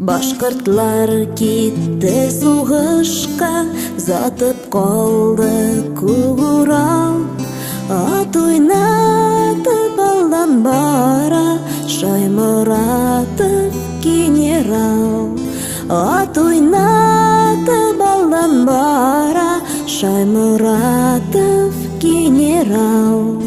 Башкортлар китте сугышка, затып калды күк Урал. Ат уйнатып алдан бара Шаймуратов генерал. Ат уйнатып алдан бара Шаймуратов генерал.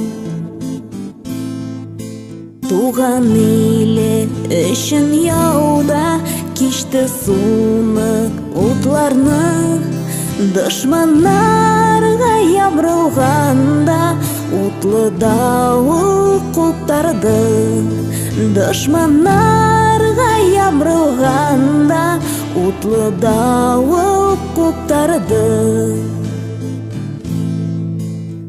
Туган иле өчен яуда кичте сунык утларны, дошманнарга ябырылганда утлы давыл куптарды. Дошманнарга ябырылганда утлы давыл куптарды.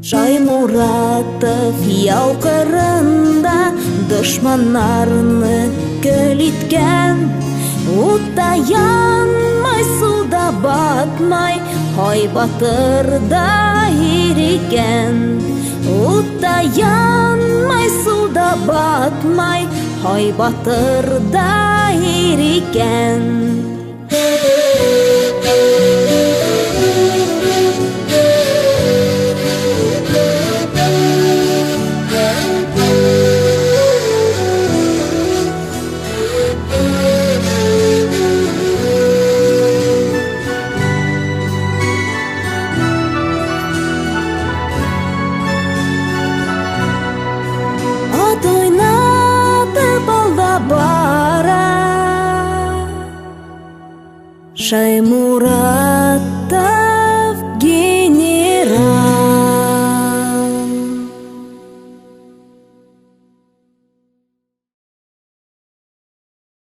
Шаймуратов яу кырында дошманнарны көл иткән. Утта янмай, суда батмай, ай батырда ирекен. Утта янмай, суда батмай, ай батырда ирекен. Шаймуратов